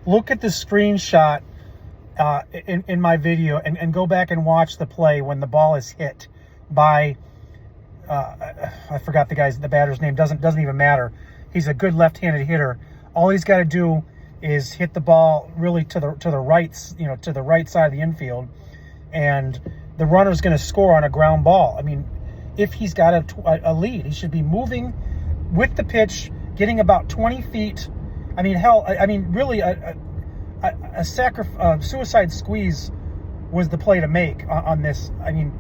look at the screenshot in my video and go back and watch the play when the ball is hit by, I forgot the batter's name. Doesn't even matter. He's a good left-handed hitter. All he's got to do is hit the ball really to the right, to the right side of the infield, and the runner's going to score on a ground ball. I mean, if he's got a lead, he should be moving with the pitch, getting about 20 feet. I mean, hell, I mean, really, a suicide squeeze was the play to make on this. I mean,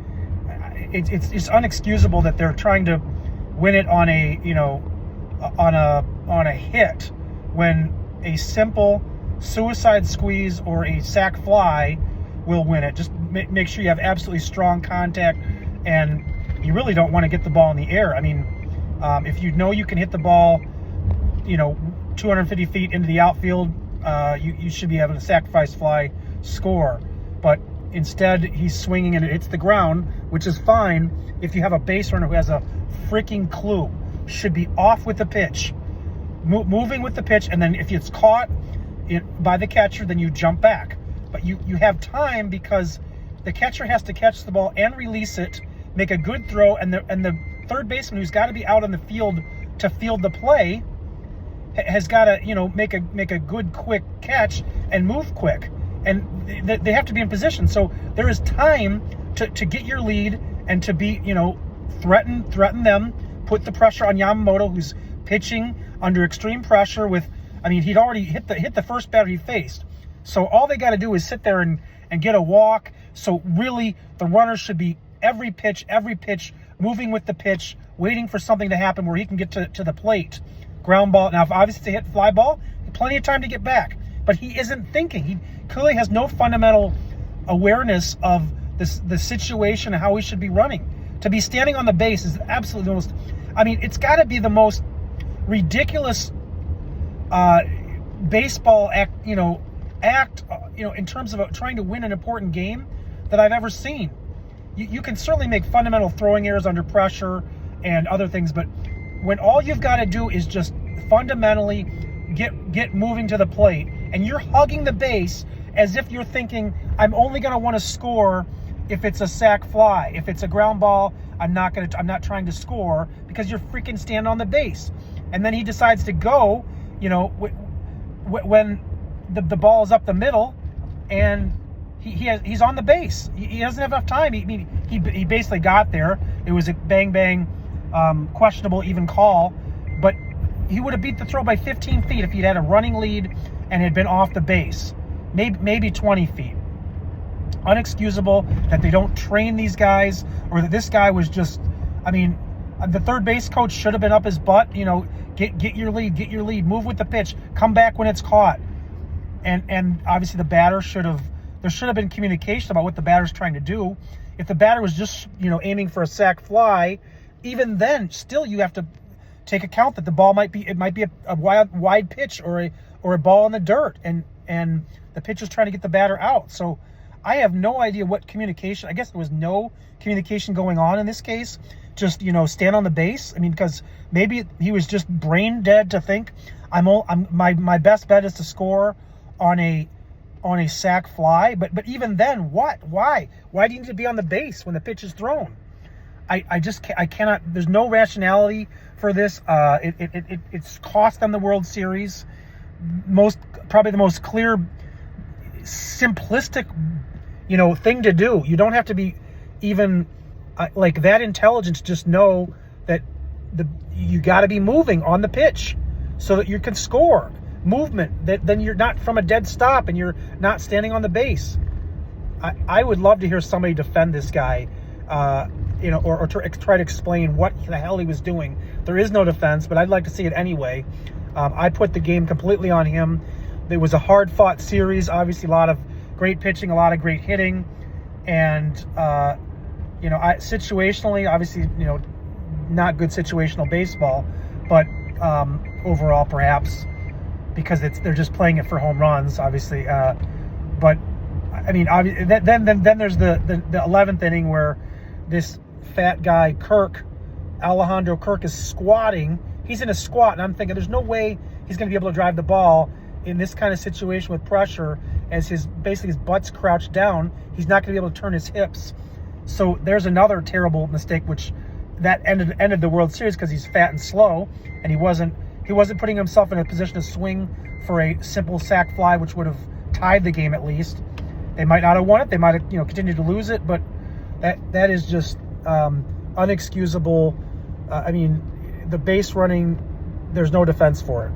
it's unexcusable that they're trying to win it on a on a hit when a simple suicide squeeze or a sac fly will win it. Just make sure you have absolutely strong contact, and you really don't want to get the ball in the air. I mean, if you know you can hit the ball, 250 feet into the outfield, you should be able to sacrifice fly score. But instead, he's swinging and it hits the ground, which is fine if you have a base runner who has a freaking clue. Should be off with the pitch, moving with the pitch, and then if it's caught by the catcher, then you jump back. But you have time because the catcher has to catch the ball and release it, make a good throw, and the third baseman, who's got to be out on the field to field the play, has got to make a good quick catch and move quick, and they have to be in position. So there is time to get your lead and to be threaten them, put the pressure on Yamamoto, who's pitching under extreme pressure. He'd already hit the first batter he faced. So all they got to do is sit there and get a walk. So really, the runner should be every pitch, moving with the pitch, waiting for something to happen where he can get to the plate. Ground ball. Now, if obviously it's a hit fly ball, plenty of time to get back. But he isn't thinking. He clearly has no fundamental awareness of the situation and how he should be running. To be standing on the base is absolutely the most. I mean, it's got to be the most ridiculous baseball act in terms of trying to win an important game that I've ever seen. You can certainly make fundamental throwing errors under pressure and other things, but when all you've got to do is just fundamentally get moving to the plate, and you're hugging the base as if you're thinking, I'm only going to want to score if it's a sac fly. If it's a ground ball, I'm not trying to score, because you're freaking standing on the base. And then he decides to go, when the ball is up the middle, and he's on the base. He doesn't have enough time. He basically got there. It was a bang, questionable even call, but he would have beat the throw by 15 feet if he'd had a running lead and had been off the base, maybe 20 feet. Unexcusable that they don't train these guys, or that this guy was just, the third base coach should have been up his butt. Get your lead, move with the pitch, come back when it's caught. And obviously the batter there should have been communication about what the batter's trying to do. If the batter was just, aiming for a sac fly, even then, still you have to take account that the ball might be a wide pitch or a ball in the dirt, and the pitcher's trying to get the batter out. So I have no idea what communication. I guess there was no communication going on in this case. Just stand on the base. Because maybe he was just brain dead to think my best bet is to score on a sac fly. But even then, what? Why do you need to be on the base when the pitch is thrown? I cannot. There's no rationality for this. It's cost them the World Series. Probably the most clear, simplistic, thing to do. You don't have to be even like that intelligent to just know that you got to be moving on the pitch so that you can score. Movement, then you're not from a dead stop and you're not standing on the base. I would love to hear somebody defend this guy, or try to explain what the hell he was doing. There is no defense, but I'd like to see it anyway. I put the game completely on him. It was a hard-fought series. Obviously, a lot of great pitching, a lot of great hitting, and situationally, obviously, not good situational baseball, but overall, perhaps because they're just playing it for home runs, obviously. But then there's the 11th inning where this fat guy Alejandro Kirk is squatting. He's in a squat, and I'm thinking there's no way he's going to be able to drive the ball. in this kind of situation with pressure, as his butt's crouched down, he's not going to be able to turn his hips. So there's another terrible mistake, which that ended the World Series, because he's fat and slow, and he wasn't putting himself in a position to swing for a simple sac fly, which would have tied the game at least. They might not have won it. They might have continued to lose it, but that is just unexcusable. I mean, the base running, there's no defense for it.